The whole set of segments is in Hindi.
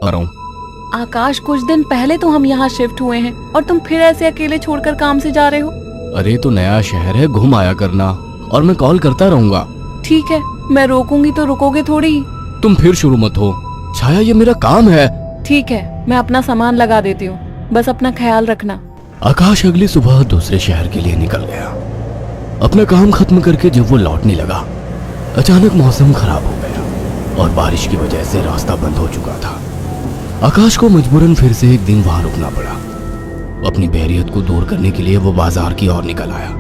आ रहा हूँ। आकाश, कुछ दिन पहले तो हम यहाँ शिफ्ट हुए हैं और तुम फिर ऐसे अकेले छोड़कर काम से जा रहे हो। अरे तो नया शहर है, घूम आया करना, और मैं कॉल करता रहूंगा। ठीक है, मैं रोकूंगी तो रुकोगे थोड़ी ही। तुम फिर शुरू मत हो छाया, ये मेरा काम है। ठीक है, मैं अपना सामान लगा देती हूँ, बस अपना ख्याल रखना। आकाश अगली सुबह दूसरे शहर के लिए निकल गया। अपना काम खत्म करके जब वो लौटने लगा, अचानक मौसम खराब हो गया और बारिश की वजह से रास्ता बंद हो चुका था। आकाश को मजबूरन फिर से एक दिन वहां रुकना पड़ा। अपनी बोरियत को दूर करने के लिए वो बाजार की ओर निकल आया।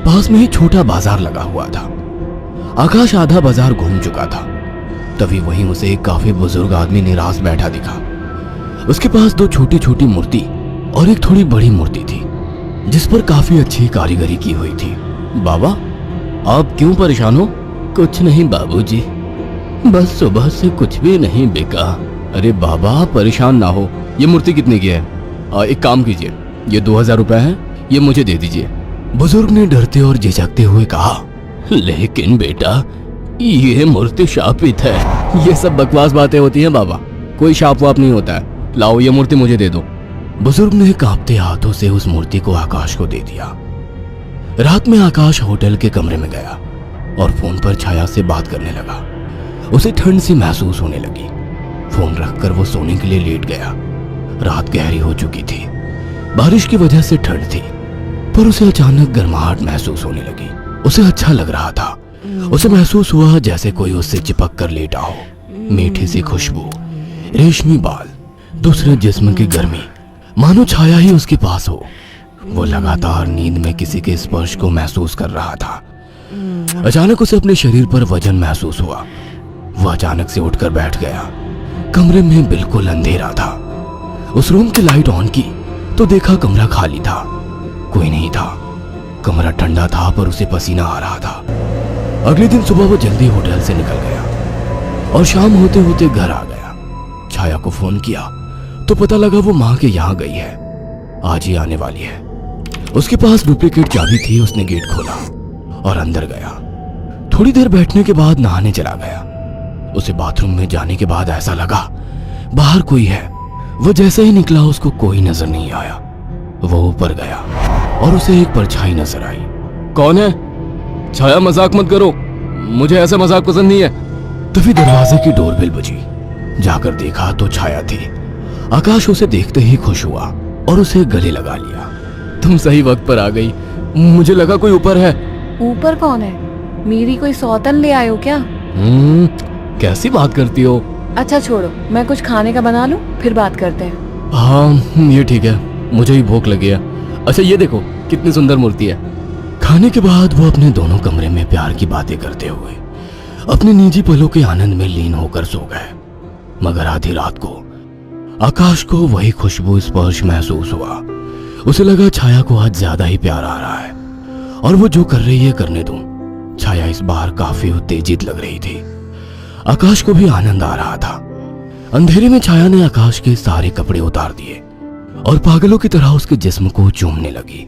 पास में ही छोटा बाजार लगा हुआ था। आकाश आधा बाजार घूम चुका था, तभी वहीं उसे एक काफी बुजुर्ग आदमी निराश बैठा दिखा। उसके पास दो छोटी छोटी मूर्ति और एक थोड़ी बड़ी मूर्ति थी, जिस पर काफी अच्छी कारीगरी की हुई थी। बाबा, आप क्यों परेशान हो? कुछ नहीं बाबूजी, बस सुबह से कुछ भी नहीं बिका। अरे बाबा, परेशान ना हो। ये मूर्ति कितने की है? एक काम कीजिए, ये 2000 रुपए है, ये मुझे दे दीजिए। बुजुर्ग ने डरते और झिझकते हुए कहा, लेकिन बेटा, ये मूर्ति शापित है। ये सब बकवास बातें होती हैं बाबा, कोई शाप वाप नहीं होता है। लाओ, ये मूर्ति मुझे दे दो। बुजुर्ग ने कांपते हाथों से उस मूर्ति को आकाश को दे दिया। रात में आकाश होटल के कमरे में गया और फोन पर छाया से बात करने लगा। उसे ठंड सी महसूस होने लगी। फोन रखकर वो सोने के लिए लेट गया। रात गहरी हो चुकी थी, बारिश की वजह से ठंड थी, पर उसे अचानक गर्माहट महसूस होने लगी। उसे अच्छा लग रहा था। उसे महसूस हुआ जैसे कोई उससे चिपक कर लेटा हो। मीठी सी खुशबू, रेशमी बाल, दूसरे जिस्म की गर्मी, मानो छाया ही उसके पास हो। वो लगातार नींद में किसी के स्पर्श को महसूस कर रहा था। अचानक उसे अपने शरीर पर वजन महसूस हुआ। वो अचानक से उठकर बैठ गया। कमरे में बिल्कुल अंधेरा था। उस रूम की लाइट ऑन की तो देखा कमरा खाली था, कोई नहीं था। कमरा ठंडा था पर उसे पसीना आ रहा था। अगले दिन सुबह वो जल्दी होटल से निकल गया और शाम होते होते घर आ गया। छाया को फोन किया तो पता लगा वो माँ के यहाँ गई है, आज ही आने वाली है। उसके पास डुप्लीकेट चाबी थी। उसने गेट खोला और अंदर गया। थोड़ी देर बैठने के बाद नहाने चला गया। उसे बाथरूम में जाने के बाद ऐसा लगा बाहर कोई है। वो जैसे ही निकला उसको कोई नजर नहीं आया। वो ऊपर गया और उसे एक परछाई नजर आई। कौन है? छाया, मजाक मत करो, मुझे ऐसा मजाक पसंद नहीं है। तभी दरवाजे की डोरबेल बजी। जाकर देखा तो छाया थी। आकाश उसे देखते ही खुश हुआ और उसे गले लगा लिया। तुम सही वक्त पर आ गई, मुझे लगा कोई ऊपर है। ऊपर कौन है? मेरी कोई सौतन ले आए हो क्या? कैसी बात करती हो? अच्छा छोड़ो, मैं कुछ खाने का बना लूं, फिर बात करते हैं। हाँ ये ठीक है, मुझे ही भूख लगी है। अच्छा ये देखो कितनी सुंदर मूर्ति है। खाने के बाद वो अपने दोनों कमरे में प्यार की बातें करते हुए अपने निजी पलों के आनंद में लीन होकर सो गए। मगर आधी रात को आकाश को वही खुशबू स्पर्श महसूस हुआ। उसे लगा छाया को आज ज्यादा ही प्यार आ रहा है और वो जो कर रही है करने दो। छाया इस बार काफी उत्तेजित लग रही थी। आकाश को भी आनंद आ रहा था। अंधेरे में छाया ने आकाश के सारे कपड़े उतार दिए और पागलों की तरह उसके जिस्म को चूमने लगी।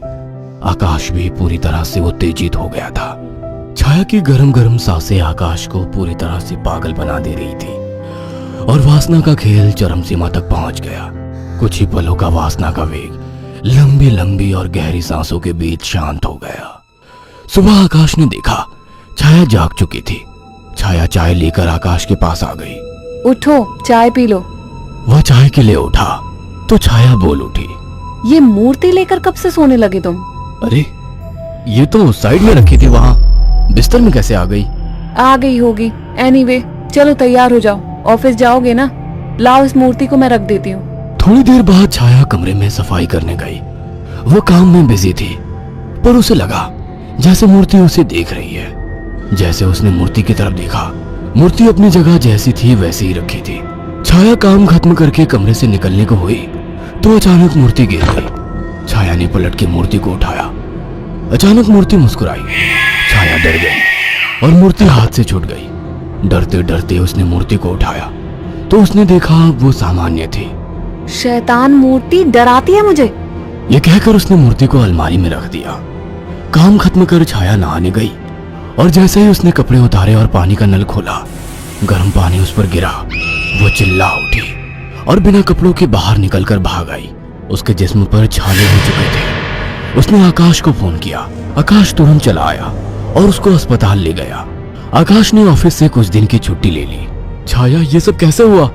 आकाश भी पूरी तरह से उत्तेजित हो गया था। छाया की गरम गरम सांसें आकाश को पूरी तरह से पागल बना दे रही थी और वासना का खेल चरम सीमा तक पहुंच गया। कुछ ही पलों का वासना का वेग लंबी लंबी और गहरी सांसों के बीच शांत हो गया। सुबह आकाश ने देखा छाया जाग चुकी थी। छाया चाय लेकर आकाश के पास आ गई। उठो, चाय पी लो। वह चाय के लिए उठा तो छाया बोल उठी, ये मूर्ति लेकर कब से सोने लगे तुम? अरे ये तो साइड में रखी थी, वहां बिस्तर में कैसे आ गई? आ गई होगी। एनीवे, चलो तैयार हो जाओ, ऑफिस जाओगे ना? लाओ इस मूर्ति को मैं रख देती हूँ। थोड़ी देर बाद छाया कमरे में सफाई करने गई। वो काम में बिजी थी पर उसे लगा जैसे मूर्ति उसे देख रही है। जैसे उसने मूर्ति की तरफ देखा, मूर्ति अपनी जगह जैसी थी वैसी ही रखी थी। छाया काम खत्म करके कमरे से निकलने को हुई तो अचानक मूर्ति गिर गई। छाया ने पलट के मूर्ति को उठाया। अचानक मूर्ति मुस्कुराई। छाया डर गई और मूर्ति हाथ से छूट गई। डरते डरते उसने मूर्ति को उठाया तो उसने देखा वो सामान्य थी। शैतान मूर्ति डराती है मुझे। ये कहकर उसने मूर्ति को अलमारी में रख दिया। काम खत्म कर छाया नहाने गई और जैसे ही उसने कपड़े उतारे और पानी का नल खोला, गर्म पानी उस पर गिरा। वो चिल्ला उठी और बिना कपड़ों के बाहर निकलकर भाग आई। उसके जिस्म पर छाले हो चुके थे। उसने आकाश को फोन किया। आकाश तुरंत चला आया और उसको अस्पताल ले गया। आकाश ने ऑफिस से कुछ दिन की छुट्टी ले ली। छाया, ये सब कैसे हुआ?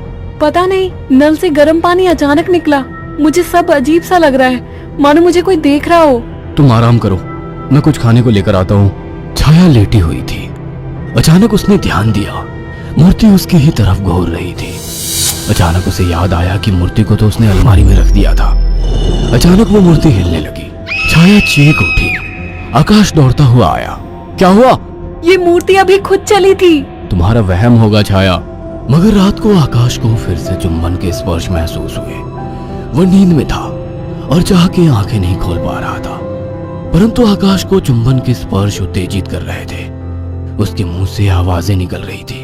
पता नहीं, नल से गर्म पानी अचानक निकला। मुझे सब अजीब सा लग रहा है, मानो मुझे कोई देख रहा हो। तुम आराम करो, मैं कुछ खाने को लेकर आता हूँ। छाया लेटी हुई थी। अचानक उसने ध्यान दिया, मूर्ति उसकी ही तरफ घूर रही थी। अचानक उसे याद आया कि मूर्ति को तो उसने अलमारी में रख दिया था। अचानक वो मूर्ति हिलने लगी। छाया चीख उठी। आकाश दौड़ता हुआ आया। क्या हुआ? ये मूर्ति अभी खुद चली थी। तुम्हारा वहम होगा छाया। मगर रात को आकाश को फिर से चुंबन के स्पर्श महसूस हुए। वह नींद में था और चाह के आंखें नहीं खोल पा रहा था, परंतु आकाश को चुंबन के स्पर्श उत्तेजित कर रहे थे। उसके मुंह से आवाजें निकल रही थी।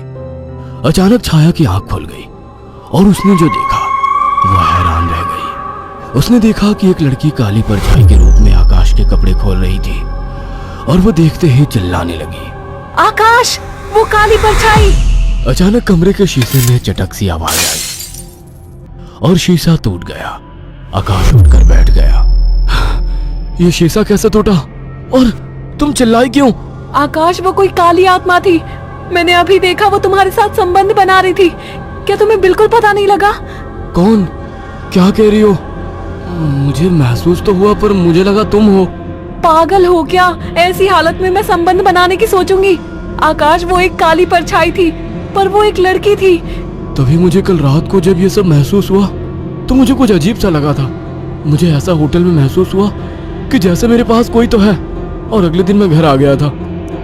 अचानक छाया की आंख खुल गई और उसने जो देखा वह हैरान रह गई। उसने देखा कि एक लड़की काली परछाई के रूप में आकाश के कपड़े खोल रही थी और वो देखते ही चिल्लाने लगी, आकाश, वो काली परछाई! अचानक कमरे के शीशे में चटक सी आवाज आई और शीशा टूट गया। आकाश उठकर बैठ गया। ये शीशा कैसे टूटा? और तुम चिल्लाई क्यों? आकाश, वो कोई काली आत्मा थी। मैंने अभी देखा, वो तुम्हारे साथ संबंध बना रही थी। क्या तुम्हें बिल्कुल पता नहीं लगा? कौन? क्या कह रही हो? मुझे महसूस तो हुआ, पर मुझे लगा तुम हो। पागल हो क्या? ऐसी हालत में मैं संबंध बनाने की सोचूंगी? आकाश, वो एक काली परछाई थी, पर वो एक लड़की थी। तभी मुझे कल रात को जब ये सब महसूस हुआ तो मुझे कुछ अजीब सा लगा था। मुझे ऐसा होटल में महसूस हुआ कि जैसे मेरे पास कोई तो है। और अगले दिन मैं घर आ गया था।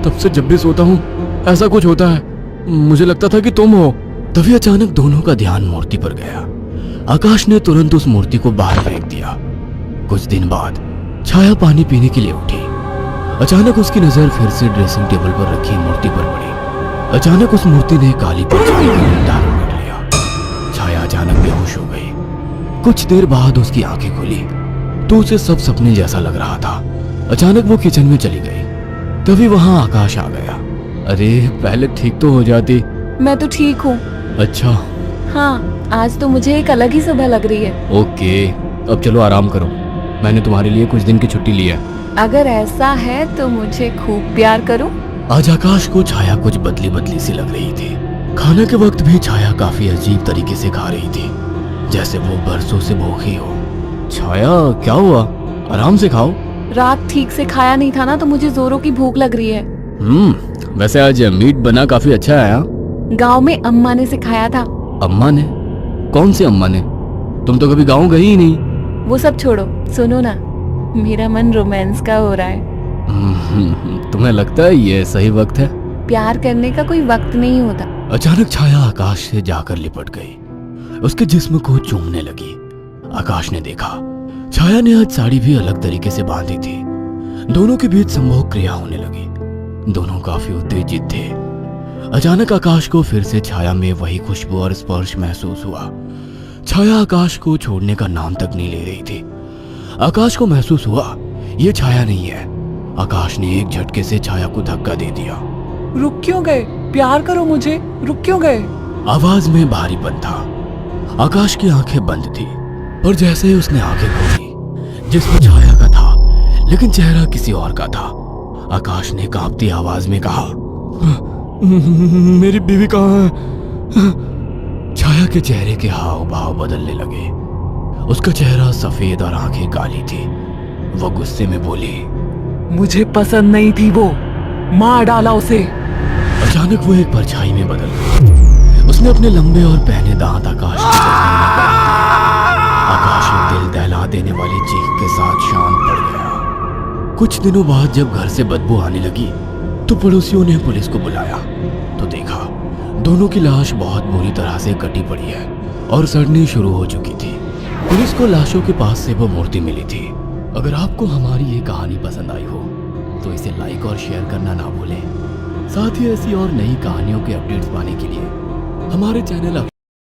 तब से जब भी सोता हूँ ऐसा कुछ होता है। मुझे लगता था कि तुम हो। तभी अचानक दोनों का ध्यान मूर्ति पर गया। आकाश ने तुरंत उस मूर्ति को बाहर फेंक दिया। कुछ दिन बाद छाया पानी पीने के लिए उठी। अचानक उसकी नजर फिर से ड्रेसिंग टेबल पर रखी मूर्ति पर पड़ी। अचानक उस मूर्ति ने काली परछाई का रूप धारण कर लिया। छाया अचानक बेहोश हो गई। कुछ देर बाद उसकी आंखें खुली तो उसे सब सपने जैसा लग रहा था। अचानक वो किचन में चली गई। तभी वहां आकाश आ गया। अरे, पहले ठीक तो हो जाती। मैं तो ठीक हूँ। अच्छा। हाँ, आज तो मुझे एक अलग ही सुबह लग रही है। ओके, अब चलो आराम करो। मैंने तुम्हारे लिए कुछ दिन की छुट्टी ली है। अगर ऐसा है तो मुझे खूब प्यार करो। आज आकाश को छाया कुछ बदली बदली सी लग रही थी। खाने के वक्त भी छाया काफी अजीब तरीके से खा रही थी, जैसे वो बरसों से भूखी हो। छाया, क्या हुआ? आराम से खाओ। रात ठीक से खाया नहीं था ना, तो मुझे जोरों की भूख लग रही है। वैसे आज मीट बना काफी अच्छा है। गांव में अम्मा ने सिखाया था। अम्मा ने? कौन सी अम्मा ने? तुम तो कभी गांव गई ही नहीं। वो सब छोड़ो, सुनो ना, मेरा मन रोमांस का हो रहा है। तुम्हें लगता है ये सही वक्त है? प्यार करने का कोई वक्त नहीं होता। अचानक छाया आकाश से जाकर लिपट गई। उसके जिस्म को चूमने लगी। आकाश ने देखा छाया ने आज साड़ी भी अलग तरीके से बांधी थी। दोनों के बीच संभोग क्रिया होने लगी। दोनों काफी उत्तेजित थे। अचानक आकाश को फिर से छाया में वही खुशबू और स्पर्श महसूस हुआ। छाया आकाश को छोड़ने का नाम तक नहीं ले रही थी। आकाश को महसूस हुआ ये छाया नहीं है। आकाश ने एक झटके से छाया को धक्का दे दिया। रुक क्यों गए? प्यार करो मुझे, रुक क्यों गए? आवाज में भारीपन था। आकाश की आंखें बंद थी, पर जैसे ही उसने आंखें खोली, जिसमें छाया का था लेकिन चेहरा किसी और का था। आकाश ने कांपती आवाज में कहा, मेरी बीवी कहाँ है? छाया के चेहरे के हाव भाव बदलने लगे। उसका चेहरा सफेद और आंखें काली थी। वो गुस्से में बोली, मुझे पसंद नहीं थी वो, मार डाला उसे। अचानक वो एक परछाई में बदल गई। उसने अपने लंबे और पहने दांत आकाश की गर्दन में गाड़ दिए। आकाश एक दिल दहला देने वाली चीख के साथ शांत पड़ गया। कुछ दिनों बाद जब घर से बदबू आने लगी तो पड़ोसियों ने पुलिस को बुलाया तो देखा दोनों की लाश बहुत बुरी तरह से कटी पड़ी है और सड़नी शुरू हो चुकी थी। पुलिस को लाशों के पास से वो मूर्ति मिली थी। अगर आपको हमारी ये कहानी पसंद आई हो तो इसे लाइक और शेयर करना ना भूलें। साथ ही ऐसी और नई कहानियों के अपडेट्स पाने के लिए हमारे चैनल